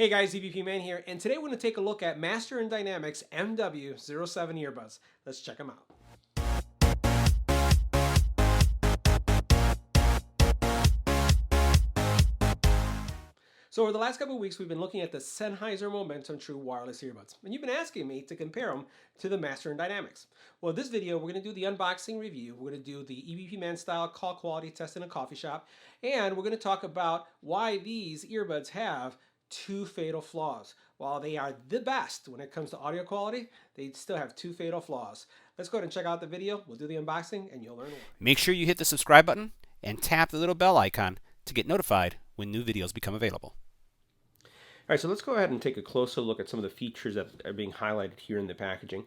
Hey guys, EBPMAN here, and today we're going to take a look at Master & Dynamics MW07 earbuds. Let's check them out. So over the last couple of weeks, we've been looking at the Sennheiser Momentum True Wireless Earbuds, and you've been asking me to compare them to the Master & Dynamics. Well, this video, we're going to do the unboxing review, we're going to do the EBPMAN style call quality test in a coffee shop, and we're going to talk about why these earbuds have two fatal flaws. While they are the best when it comes to audio quality, they still have two fatal flaws. Let's go ahead and check out the video. We'll do the unboxing and you'll learn more. Make sure you hit the subscribe button and tap the little bell icon to get notified when new videos become available. All right, so let's go ahead and take a closer look at some of the features that are being highlighted here in the packaging.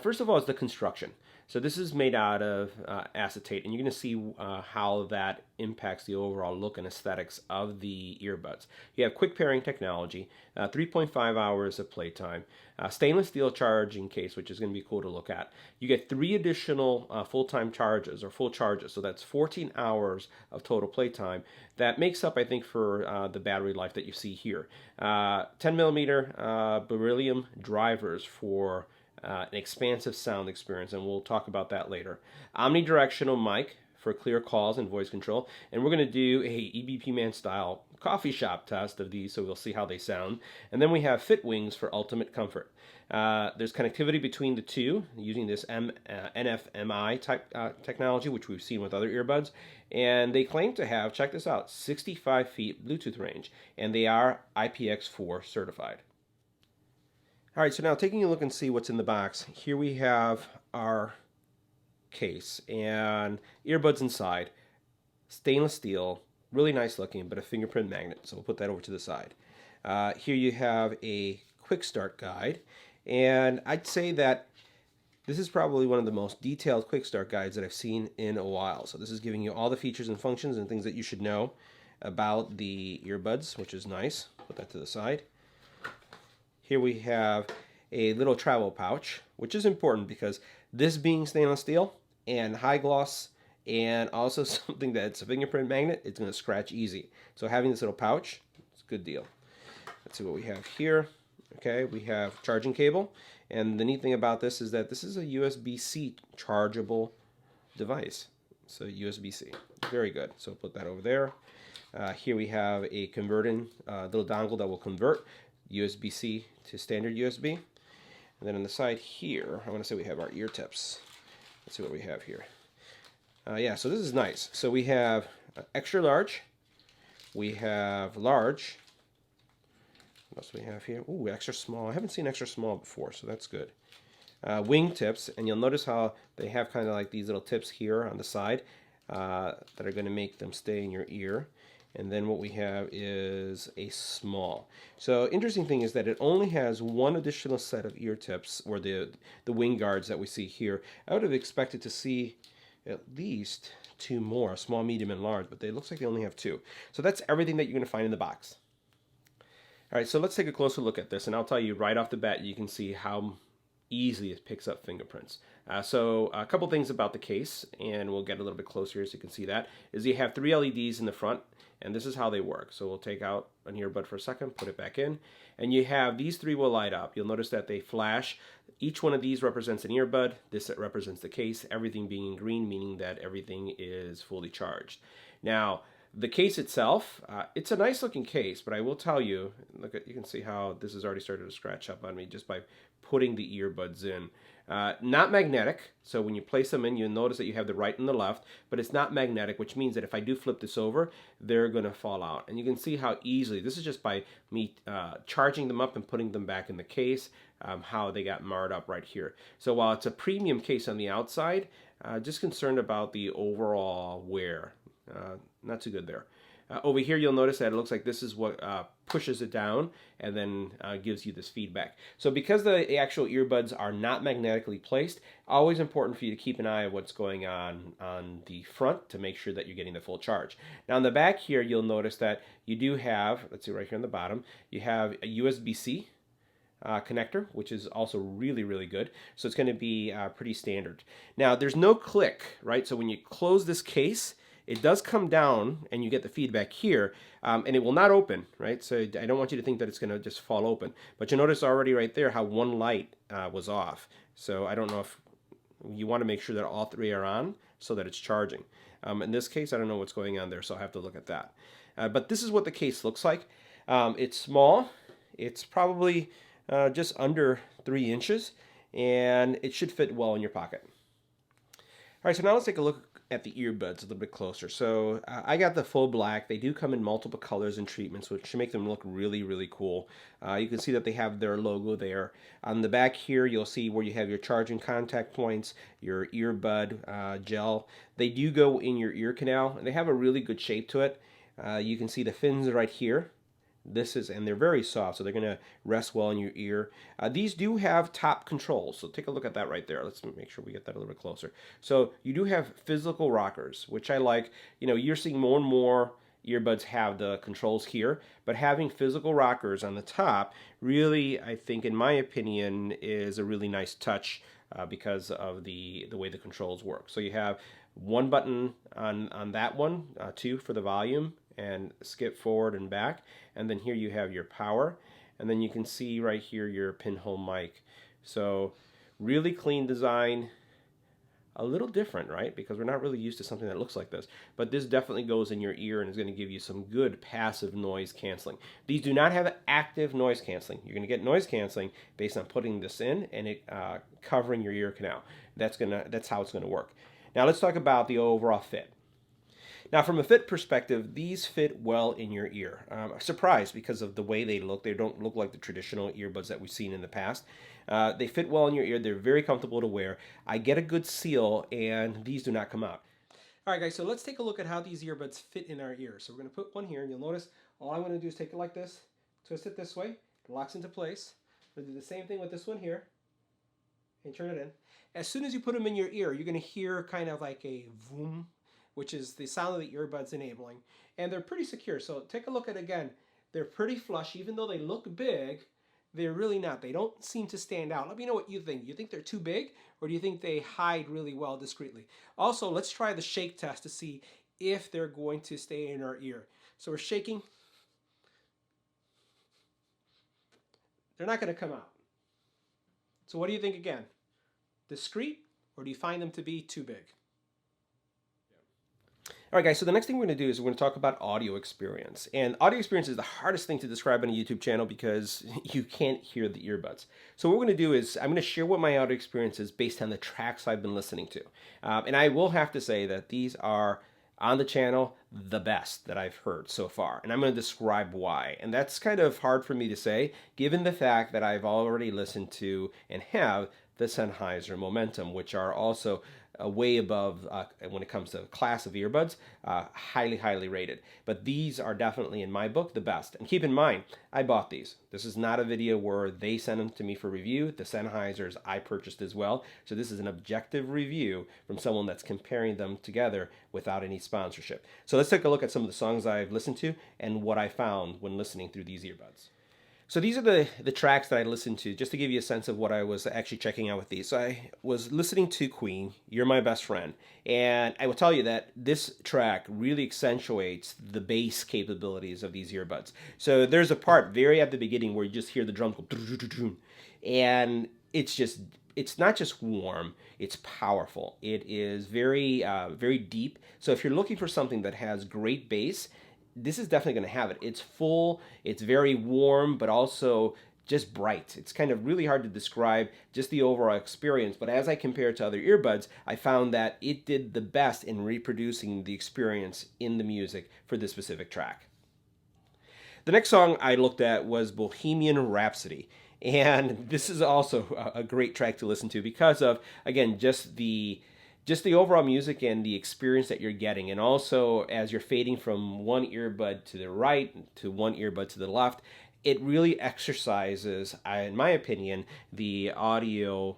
First of all is the construction. So this is made out of acetate, and you're going to see how that impacts the overall look and aesthetics of the earbuds. You have quick pairing technology, 3.5 hours of playtime, stainless steel charging case, which is going to be cool to look at. You get 3 additional full-time charges, or full charges, so that's 14 hours of total playtime. That makes up, I think, for the battery life that you see here. 10mm beryllium drivers for an expansive sound experience, and we'll talk about that later. Omnidirectional mic for clear calls and voice control, and we're going to do a EBPMAN style coffee shop test of these, so we'll see how they sound. And then we have fit wings for ultimate comfort. There's connectivity between the two using this NFMI type technology, which we've seen with other earbuds, and they claim to have, check this out, 65 feet Bluetooth range, and they are IPX4 certified. All right, so now taking a look and see what's in the box. Here we have our case and earbuds inside. Stainless steel, really nice looking, but a fingerprint magnet. So we'll put that over to the side. Here you have a quick start guide. And I'd say that this is probably one of the most detailed quick start guides that I've seen in a while. So this is giving you all the features and functions and things that you should know about the earbuds, which is nice. Put that to the side. Here we have a little travel pouch, which is important because this being stainless steel and high gloss and also something that's a fingerprint magnet, it's going to scratch easy. So having this little pouch, it's a good deal. Let's see what we have here. Okay, we have charging cable, and the neat thing about this is that this is a USB-C chargeable device. So USB-C, very good. So put that over there. Here we have a converting little dongle that will convert USB-C to standard USB. And then on the side here, I want to say we have our ear tips. Let's see what we have here. Yeah, so this is nice. So we have extra large. We have large. What else do we have here? Ooh, extra small. I haven't seen extra small before, so that's good. Wing tips, and you'll notice how they have kind of like these little tips here on the side that are going to make them stay in your ear. And then what we have is a small. So interesting thing is that it only has one additional set of ear tips, or the wing guards that we see here. I would have expected to see at least 2 more, small, medium, and large, but it looks like they only have 2. So that's everything that you're going to find in the box. All right, so let's take a closer look at this, and I'll tell you right off the bat, you can see how easily it picks up fingerprints. So a couple things about the case, and we'll get a little bit closer so you can see that, is you have 3 LEDs in the front, and this is how they work. So we'll take out an earbud for a second, put it back in, and you have these 3 will light up. You'll notice that they flash. Each one of these represents an earbud. This represents the case, everything being in green, meaning that everything is fully charged. Now, the case itself, it's a nice looking case, but I will tell you, look at, you can see how this has already started to scratch up on me just by putting the earbuds in. Not magnetic, so when you place them in, you'll notice that you have the right and the left, but it's not magnetic, which means that if I do flip this over, they're going to fall out. And you can see how easily, this is just by me charging them up and putting them back in the case, how they got marred up right here. So while it's a premium case on the outside, just concerned about the overall wear. Not too good there. Over here, you'll notice that it looks like this is what pushes it down and then gives you this feedback. So because the actual earbuds are not magnetically placed, always important for you to keep an eye on what's going on the front to make sure that you're getting the full charge. Now on the back here, you'll notice that you do have, let's see right here on the bottom, you have a USB-C connector, which is also really, really good. So it's going to be pretty standard. Now there's no click, right? So when you close this case, It does come down, and you get the feedback here, and it will not open, right? So I don't want you to think that it's going to just fall open. But you notice already right there how one light was off. So I don't know if you want to make sure that all three are on so that it's charging. In this case, I don't know what's going on there, so I'll have to look at that. But this is what the case looks like. It's small. It's probably just under 3 inches, and it should fit well in your pocket. All right, so now let's take a look at the earbuds a little bit closer. So I got the full black. They do come in multiple colors and treatments, which should make them look really, really cool. You can see that they have their logo there. On the back here, you'll see where you have your charging contact points, your earbud gel. They do go in your ear canal, and they have a really good shape to it. You can see the fins right here. And they're very soft, so they're going to rest well in your ear. These do have top controls, so take a look at that right there. Let's make sure we get that a little bit closer. So you do have physical rockers, which I like. You know, you're seeing more and more earbuds have the controls here, but having physical rockers on the top really, I think, in my opinion, is a really nice touch because of the way the controls work. So you have one button on that one, 2 for the volume, and skip forward and back, and then here you have your power, and then you can see right here your pinhole mic. So really clean design, a little different, right? Because we're not really used to something that looks like this, but this definitely goes in your ear and is going to give you some good passive noise canceling. These do not have active noise canceling. You're going to get noise canceling based on putting this in and it covering your ear canal. That's how it's going to work. Now let's talk about the overall fit. Now, from a fit perspective, these fit well in your ear. I'm surprised because of the way they look. They don't look like the traditional earbuds that we've seen in the past. They fit well in your ear. They're very comfortable to wear. I get a good seal, and these do not come out. All right, guys, so let's take a look at how these earbuds fit in our ear. So we're going to put one here, and you'll notice all I'm going to do is take it like this, twist it this way, it locks into place. We'll do the same thing with this one here, and turn it in. As soon as you put them in your ear, you're going to hear kind of like a vroom, which is the sound of the earbuds enabling. And they're pretty secure. So take a look at it again. They're pretty flush. Even though they look big, they're really not. They don't seem to stand out. Let me know what you think. You think they're too big, or do you think they hide really well discreetly? Also, let's try the shake test to see if they're going to stay in our ear. So we're shaking. They're not going to come out. So what do you think again? Discreet, or do you find them to be too big? All right, guys, so the next thing we're going to do is we're going to talk about audio experience. And audio experience is the hardest thing to describe on a YouTube channel because you can't hear the earbuds. So what we're going to do is I'm going to share what my audio experience is based on the tracks I've been listening to. And I will have to say that these are, on the channel, the best that I've heard so far. And I'm going to describe why. And that's kind of hard for me to say, given the fact that I've already listened to and have the Sennheiser Momentum, which are also way above, when it comes to class of earbuds, highly, highly rated. But these are definitely, in my book, the best. And keep in mind, I bought these. This is not a video where they sent them to me for review. The Sennheisers I purchased as well. So this is an objective review from someone that's comparing them together without any sponsorship. So let's take a look at some of the songs I've listened to and what I found when listening through these earbuds. So these are the tracks that I listened to, just to give you a sense of what I was actually checking out with these. So I was listening to Queen, You're My Best Friend, and I will tell you that this track really accentuates the bass capabilities of these earbuds. So there's a part very at the beginning where you just hear the drums go, and it's not just warm, it's powerful. It is very, very deep. So if you're looking for something that has great bass, this is definitely going to have it. It's full, it's very warm, but also just bright. It's kind of really hard to describe just the overall experience, but as I compare it to other earbuds, I found that it did the best in reproducing the experience in the music for this specific track. The next song I looked at was Bohemian Rhapsody. And this is also a great track to listen to because of, again, just the overall music and the experience that you're getting. And also, as you're fading from one earbud to the right to one earbud to the left, it really exercises, in my opinion, the audio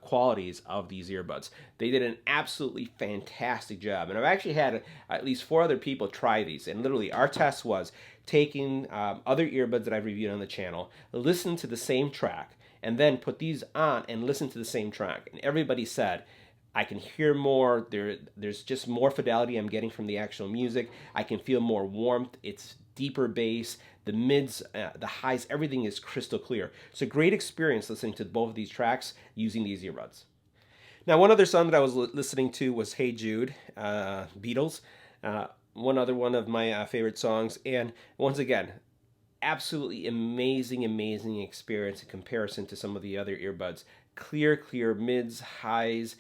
qualities of these earbuds. They did an absolutely fantastic job. And I've actually had at least 4 other people try these. And literally, our test was taking other earbuds that I've reviewed on the channel, listen to the same track, and then put these on and listen to the same track. And everybody said, I can hear more. There's just more fidelity I'm getting from the actual music. I can feel more warmth. It's deeper bass. The mids, the highs, everything is crystal clear. It's a great experience listening to both of these tracks using these earbuds. Now, one other song that I was listening to was Hey Jude, Beatles. One other one of my favorite songs. And once again, absolutely amazing experience in comparison to some of the other earbuds. Clear mids, highs.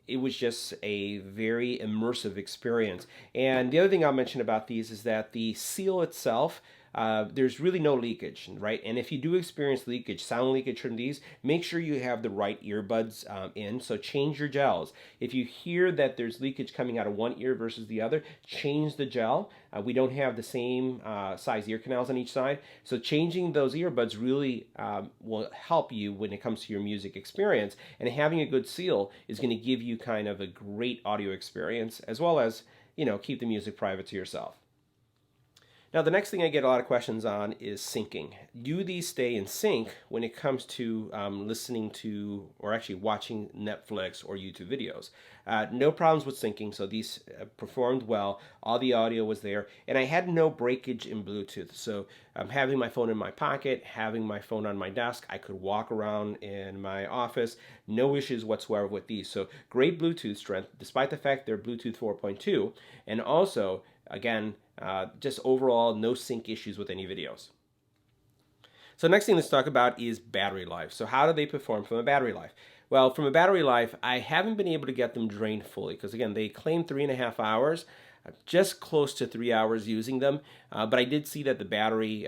It was just a very immersive experience. And the other thing I'll mention about these is that the seal itself, there's really no leakage, right? And if you do experience leakage, sound leakage from these, make sure you have the right earbuds in. So change your gels. If you hear that there's leakage coming out of one ear versus the other, change the gel. We don't have the same size ear canals on each side. So changing those earbuds really will help you when it comes to your music experience. And having a good seal is going to give you kind of a great audio experience, as well as, keep the music private to yourself. Now, the next thing I get a lot of questions on is syncing. Do these stay in sync when it comes to listening to or actually watching Netflix or YouTube videos? No problems with syncing, so these performed well. All the audio was there, and I had no breakage in Bluetooth. So having my phone in my pocket, having my phone on my desk, I could walk around in my office. No issues whatsoever with these. So great Bluetooth strength, despite the fact they're Bluetooth 4.2, and also, again, just overall no sync issues with any videos. So next thing let's talk about is battery life. So how do they perform from a battery life? Well, from a battery life, I haven't been able to get them drained fully because, again, they claim 3.5 hours. Just close to 3 hours using them, but I did see that the batteries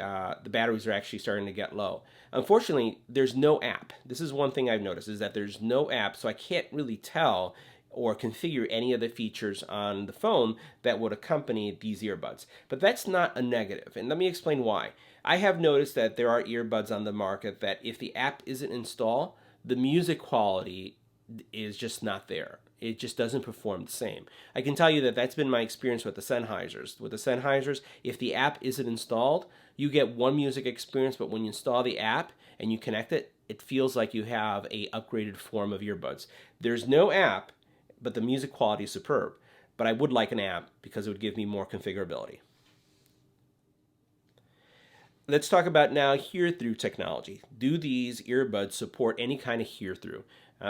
are actually starting to get low. Unfortunately, there's no app. This is one thing I've noticed, is that there's no app, so I can't really tell or configure any of the features on the phone that would accompany these earbuds. But that's not a negative, and let me explain why. I have noticed that there are earbuds on the market that if the app isn't installed, the music quality is just not there. It just doesn't perform the same. I can tell you that that's been my experience with the Sennheisers. With the Sennheisers, if the app isn't installed, you get one music experience, but when you install the app and you connect it, it feels like you have a upgraded form of earbuds. There's no app, but the music quality is superb. But I would like an app because it would give me more configurability. Let's talk about now hear-through technology. Do these earbuds support any kind of hear-through?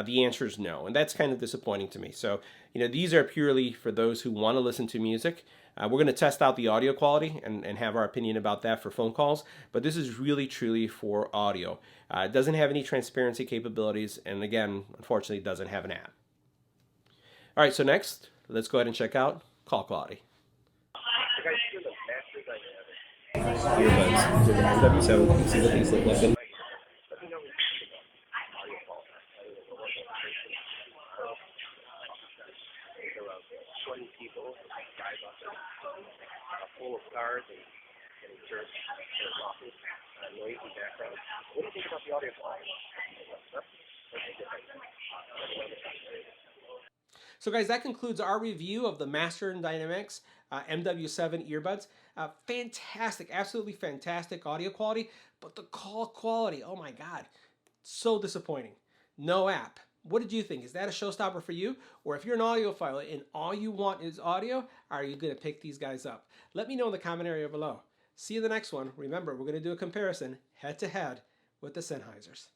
The answer is no, and that's kind of disappointing to me. So, these are purely for those who want to listen to music. We're going to test out the audio quality and have our opinion about that for phone calls, but this is really, truly for audio. It doesn't have any transparency capabilities, and again, unfortunately, it doesn't have an app. All right, so next, let's go ahead and check out call quality. Earbuds, EBPMAN, see what these look like. People drive up full of cars and getting church office, noisy background. What do you think about the audio quality? So guys, that concludes our review of the Master & Dynamics MW7 earbuds. Fantastic, absolutely fantastic audio quality, but the call quality, oh my God, so disappointing. No app. What did you think? Is that a showstopper for you? Or if you're an audiophile and all you want is audio, are you going to pick these guys up? Let me know in the comment area below. See you in the next one. Remember, we're going to do a comparison head-to-head with the Sennheisers.